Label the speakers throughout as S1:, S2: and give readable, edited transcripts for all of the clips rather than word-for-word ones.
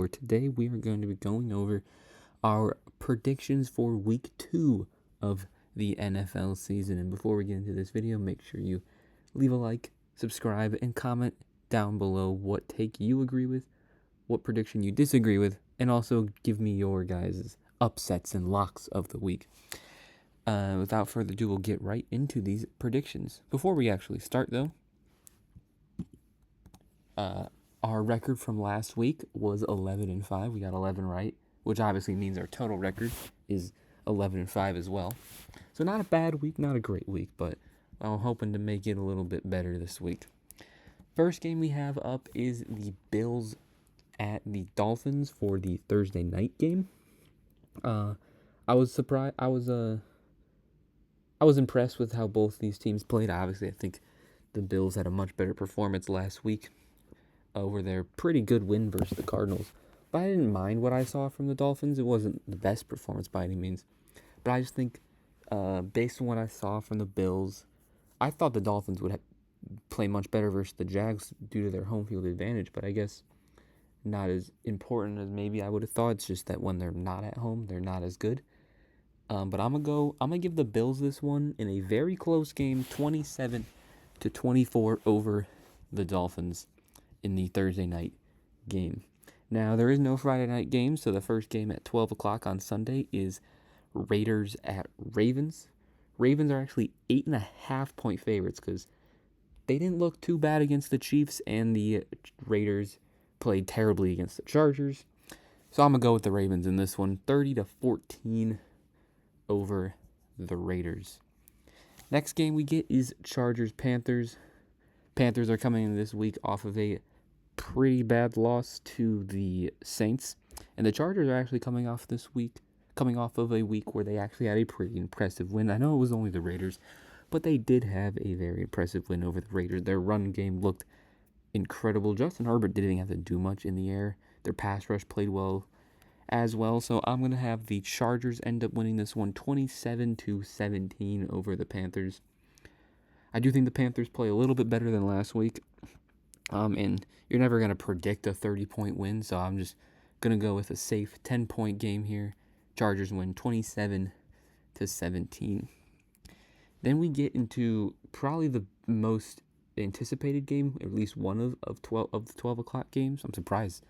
S1: where today we are going to be going over our predictions for week 2 of the NFL season. And before we get into this video, make sure you leave a like, subscribe, and comment down below what take you agree with, what prediction you disagree with, and also give me your guys' upsets and locks of the week. Without further ado, we'll get right into these predictions. Before we actually start, though, our record from last week was 11-5. We got 11 right, which obviously means our total record is 11-5 as well. So not a bad week, not a great week, but I'm hoping to make it a little bit better this week. First game we have up is the Bills at the Dolphins for the Thursday night game. I was surprised. I was impressed with how both these teams played. Obviously, I think the Bills had a much better performance last week over their pretty good win versus the Cardinals. But I didn't mind what I saw from the Dolphins. It wasn't the best performance by any means. But I just think, based on what I saw from the Bills, I thought the Dolphins would play much better versus the Jags due to their home field advantage. But I guess not as important as maybe I would have thought. It's just that when they're not at home, they're not as good. But I'm gonna give the Bills this one in a very close game, 27-24 over the Dolphins in the Thursday night game. Now, there is no Friday night game, so the first game at 12 o'clock on Sunday is Raiders at Ravens. Ravens are actually 8.5-point favorites because they didn't look too bad against the Chiefs, and the Raiders played terribly against the Chargers. So I'm going to go with the Ravens in this one, 30-14 over the Raiders. Next game we get is Chargers-Panthers. Panthers are coming in this week off of a pretty bad loss to the Saints. And the Chargers are actually coming off of a week where they actually had a pretty impressive win. I know it was only the Raiders, but they did have a very impressive win over the Raiders. Their run game looked incredible. Justin Herbert didn't have to do much in the air. Their pass rush played well as well. So I'm going to have the Chargers end up winning this one 27-17 over the Panthers. I do think the Panthers play a little bit better than last week. And you're never going to predict a 30-point win, so I'm just going to go with a safe 10-point game here. Chargers win 27-17. Then we get into probably the most anticipated game, at least one of the 12 o'clock games. I'm surprised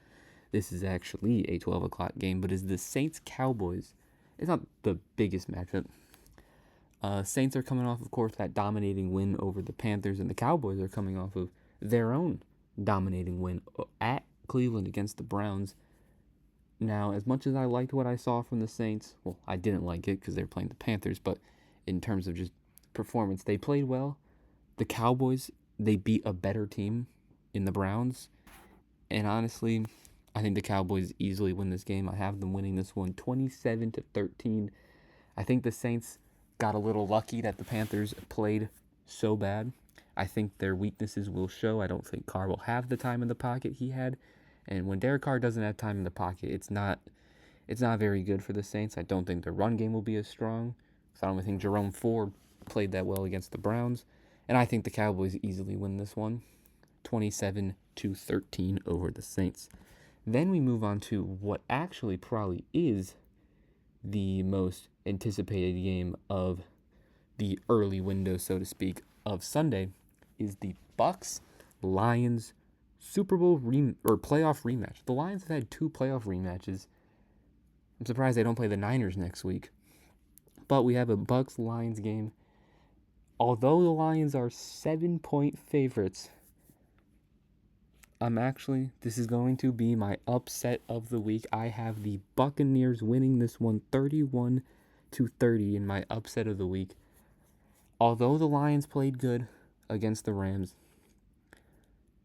S1: this is actually a 12 o'clock game, but is the Saints-Cowboys. It's not the biggest matchup. Saints are coming off, of course, that dominating win over the Panthers, and the Cowboys are coming off of their own dominating win at Cleveland against the Browns. Now, as much as I liked what I saw from the Saints, well, I didn't like it because they're playing the Panthers, but in terms of just performance, they played well. The Cowboys, they beat a better team in the Browns, and honestly, I think the Cowboys easily win this game. I have them winning this one 27-13. I think the Saints got a little lucky that the Panthers played so bad. I think their weaknesses will show. I don't think Carr will have the time in the pocket he had. And when Derek Carr doesn't have time in the pocket, it's not very good for the Saints. I don't think their run game will be as strong. So I don't think Jerome Ford played that well against the Browns. And I think the Cowboys easily win this one 27-13 over the Saints. Then we move on to what actually probably is the most anticipated game of the early window, so to speak, of Sunday, is the Bucs-Lions Super Bowl playoff rematch. The Lions have had 2 playoff rematches. I'm surprised they don't play the Niners next week. But we have a Bucs-Lions game. Although the Lions are 7-point favorites, this is going to be my upset of the week. I have the Buccaneers winning this one 31-30 in my upset of the week. Although the Lions played good against the Rams,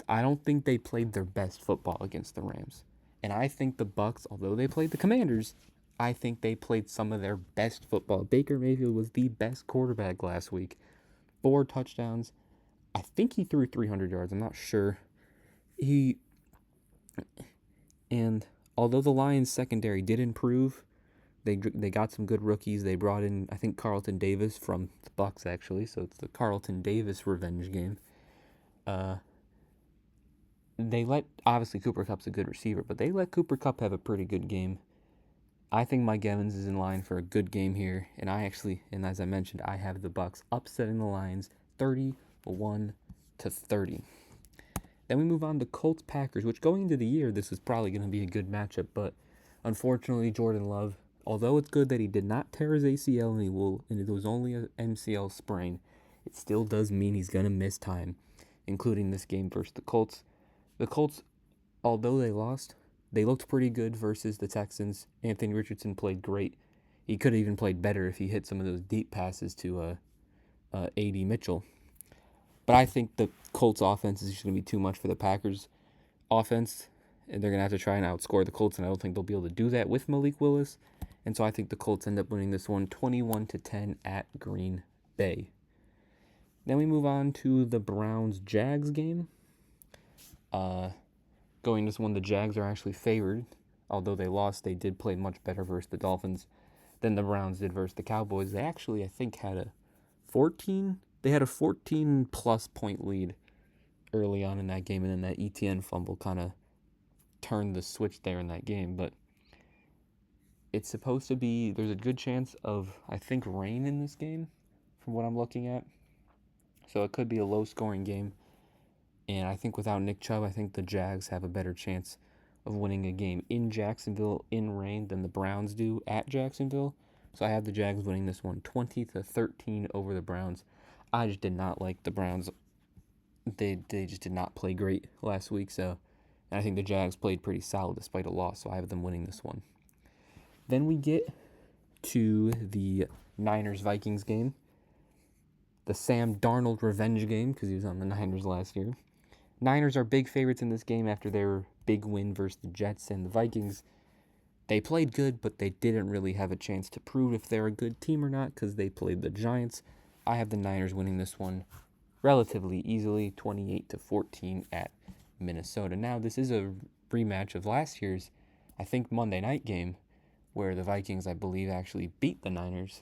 S1: I don't think they played their best football against the Rams. And I think the Bucs, although they played the Commanders, I think they played some of their best football. Baker Mayfield was the best quarterback last week. 4 touchdowns. I think he threw 300 yards. I'm not sure. And although the Lions secondary did improve, they got some good rookies. They brought in, I think, Carlton Davis from the Bucs actually, so it's the Carlton Davis revenge game. obviously Cooper Kupp's a good receiver, but they let Cooper Kupp have a pretty good game. I think Mike Evans is in line for a good game here, and as I mentioned, I have the Bucs upsetting the Lions 31-30. Then we move on to Colts Packers, which going into the year, this is probably going to be a good matchup, but unfortunately, Jordan Love, although it's good that he did not tear his ACL and it was only an MCL sprain, it still does mean he's going to miss time, including this game versus the Colts. The Colts, although they lost, they looked pretty good versus the Texans. Anthony Richardson played great. He could have even played better if he hit some of those deep passes to A.D. Mitchell. But I think the Colts offense is just going to be too much for the Packers offense, and they're going to have to try and outscore the Colts, and I don't think they'll be able to do that with Malik Willis. And so I think the Colts end up winning this one 21-10 at Green Bay. Then we move on to the Browns-Jags game. Going this one, the Jags are actually favored. Although they lost, they did play much better versus the Dolphins than the Browns did versus the Cowboys. They actually, I think, had a 14-plus point lead early on in that game, and then that ETN fumble kind of turned the switch there in that game. But it's supposed to be, there's a good chance of, I think, rain in this game from what I'm looking at. So it could be a low-scoring game. And I think without Nick Chubb, I think the Jags have a better chance of winning a game in Jacksonville in rain than the Browns do at Jacksonville. So I have the Jags winning this one 20-13 over the Browns. I just did not like the Browns. They just did not play great last week. And I think the Jags played pretty solid despite a loss. So I have them winning this one. Then we get to the Niners-Vikings game. The Sam Darnold revenge game because he was on the Niners last year. Niners are big favorites in this game after their big win versus the Jets, and the Vikings, they played good, but they didn't really have a chance to prove if they're a good team or not because they played the Giants. I have the Niners winning this one relatively easily, 28-14 at Minnesota. Now, this is a rematch of last year's, I think, Monday night game where the Vikings, I believe, actually beat the Niners.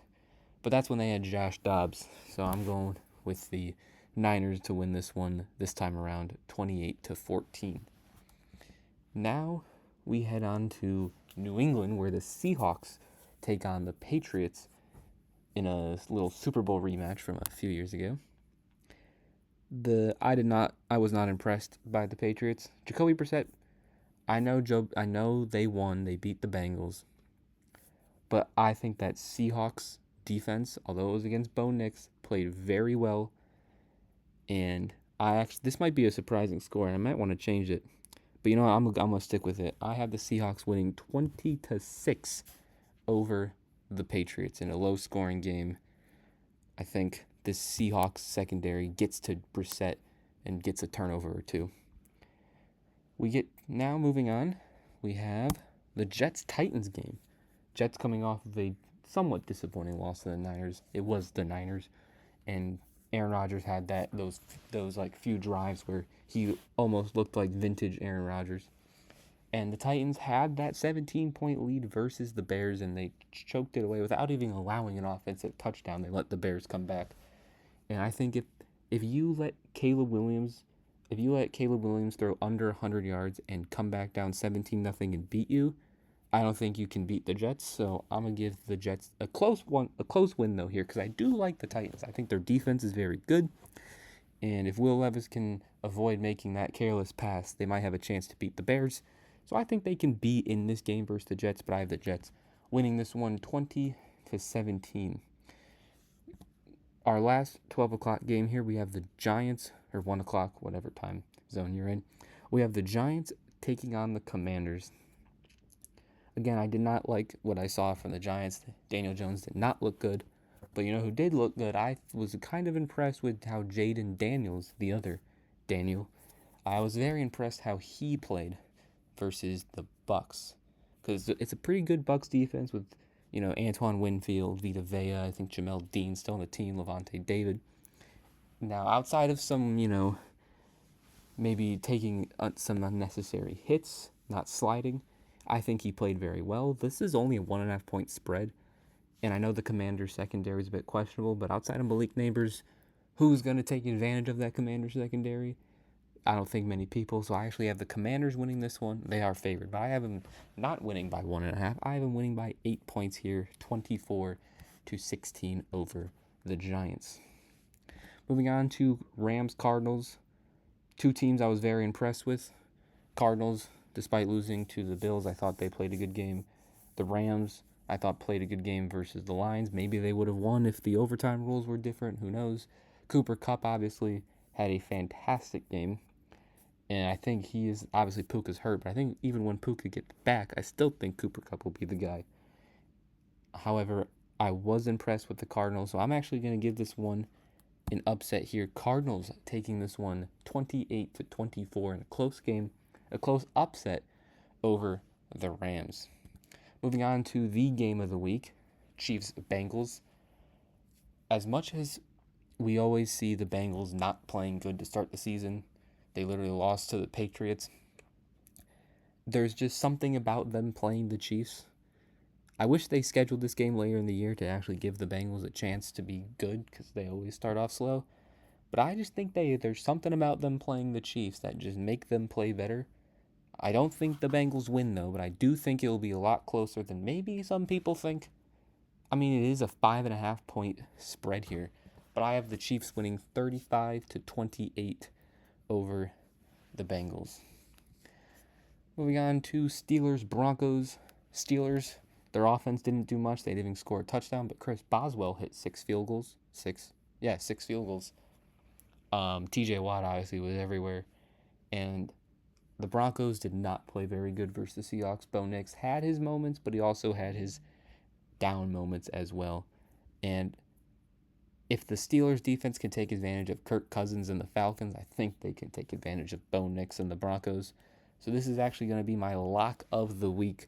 S1: But that's when they had Josh Dobbs, so I'm going with the Niners to win this one this time around, 28-14. Now we head on to New England, where the Seahawks take on the Patriots in a little Super Bowl rematch from a few years ago. I was not impressed by the Patriots. Jacoby Brissett, I know they won, they beat the Bengals, but I think that Seahawks defense, although it was against Bo Nix, played very well. And this might be a surprising score, and I might want to change it. But you know what? I'm going to stick with it. I have the Seahawks winning 20-6 over the Patriots in a low-scoring game. I think this Seahawks secondary gets to Brissett and gets a turnover or two. Now moving on, we have the Jets-Titans game. Jets coming off of a somewhat disappointing loss to the Niners. It was the Niners, and Aaron Rodgers had those like few drives where he almost looked like vintage Aaron Rodgers. And the Titans had that 17-point lead versus the Bears, and they choked it away without even allowing an offensive touchdown. They let the Bears come back. And I think if you let Caleb Williams throw under 100 yards and come back down 17-0 and beat you, I don't think you can beat the Jets, so I'm going to give the Jets a close win, though, here, because I do like the Titans. I think their defense is very good, and if Will Levis can avoid making that careless pass, they might have a chance to beat the Bears. So I think they can be in this game versus the Jets, but I have the Jets winning this one 20-17. Our last 12 o'clock game here, we have the Giants, or 1 o'clock, whatever time zone you're in. We have the Giants taking on the Commanders. Again, I did not like what I saw from the Giants. Daniel Jones did not look good. But you know who did look good? I was kind of impressed with how Jaden Daniels, the other Daniel, I was very impressed how he played versus the Bucs. Because it's a pretty good Bucs defense with, Antoine Winfield, Vita Vea, I think Jamel Dean still on the team, Levante David. Now, outside of some, maybe taking some unnecessary hits, not sliding, I think he played very well. This is only a 1.5 point spread. And I know the Commanders secondary is a bit questionable, but outside of Malik Neighbors, who's going to take advantage of that Commanders secondary? I don't think many people, so I actually have the Commanders winning this one. They are favored, but I have them not winning by 1.5. I have them winning by 8 points here, 24-16 over the Giants. Moving on to Rams Cardinals. Two teams I was very impressed with. Cardinals, despite losing to the Bills, I thought they played a good game. The Rams, I thought played a good game versus the Lions. Maybe they would have won if the overtime rules were different. Who knows? Cooper Kupp obviously had a fantastic game. And I think he is, obviously Puka's hurt, but I think even when Puka gets back, I still think Cooper Kupp will be the guy. However, I was impressed with the Cardinals, so I'm actually going to give this one an upset here. Cardinals taking this one 28-24 in a close game, a close upset over the Rams. Moving on to the game of the week, Chiefs-Bengals. As much as we always see the Bengals not playing good to start the season, they literally lost to the Patriots. There's just something about them playing the Chiefs. I wish they scheduled this game later in the year to actually give the Bengals a chance to be good because they always start off slow. But I just think there's something about them playing the Chiefs that just make them play better. I don't think the Bengals win, though, but I do think it will be a lot closer than maybe some people think. I mean, it is a 5.5 point spread here, but I have the Chiefs winning 35-28 over the Bengals. Moving on to Steelers-Broncos. Steelers, their offense didn't do much. They didn't even score a touchdown, but Chris Boswell hit 6 field goals. 6 field goals. TJ Watt obviously was everywhere. And the Broncos did not play very good versus the Seahawks. Bo Nix had his moments, but he also had his down moments as well. And if the Steelers defense can take advantage of Kirk Cousins and the Falcons, I think they can take advantage of Bo Nix and the Broncos. So this is actually going to be my lock of the week.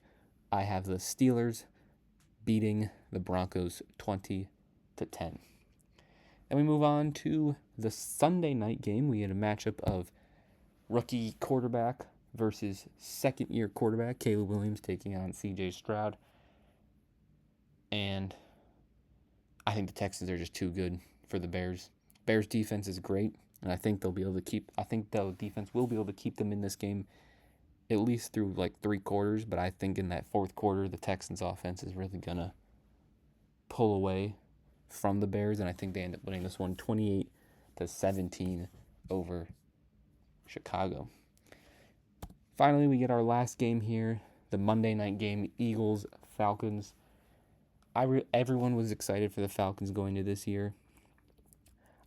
S1: I have the Steelers beating the Broncos 20-10. Then we move on to the Sunday night game. We had a matchup of rookie quarterback versus second-year quarterback, Caleb Williams taking on C.J. Stroud. And I think the Texans are just too good for the Bears. Bears defense is great, and I think the defense will be able to keep them in this game at least through like 3 quarters, but I think in that 4th quarter, the Texans offense is really going to pull away from the Bears, and I think they end up winning this one 28-17 over Chicago. Finally, we get our last game here, the Monday night game, Eagles-Falcons. Everyone was excited for the Falcons going into this year.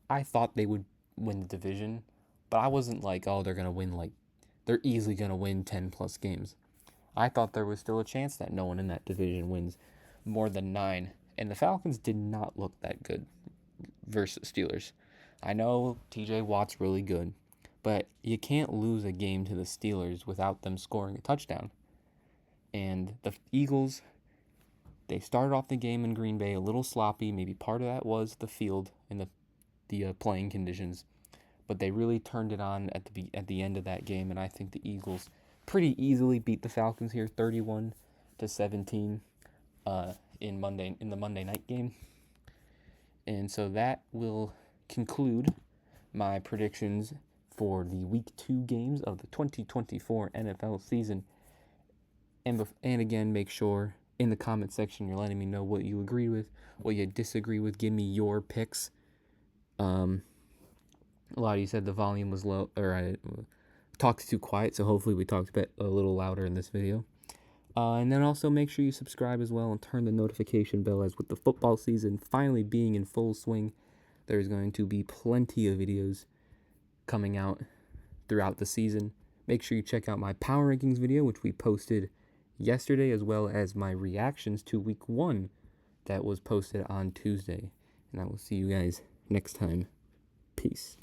S1: I thought they would win the division, but I wasn't like, oh, they're easily going to win 10-plus games. I thought there was still a chance that no one in that division wins more than 9, and the Falcons did not look that good versus Steelers. I know TJ Watt's really good, but you can't lose a game to the Steelers without them scoring a touchdown. And the Eagles, they started off the game in Green Bay a little sloppy. Maybe part of that was the field and the playing conditions, but they really turned it on at the end of that game, and I think the Eagles pretty easily beat the Falcons here, 31-17, in the Monday night game. And so that will conclude my predictions for the Week 2 games of the 2024 NFL season. And again, make sure in the comment section you're letting me know what you agree with, what you disagree with. Give me your picks. A lot of you said the volume was low, or I talked too quiet, so hopefully we talked a little louder in this video. And then also make sure you subscribe as well and turn the notification bell, as with the football season finally being in full swing, there's going to be plenty of videos coming out throughout the season. Make sure you check out my Power Rankings video, which we posted yesterday, as well as my reactions to Week 1 that was posted on Tuesday. And I will see you guys next time. Peace.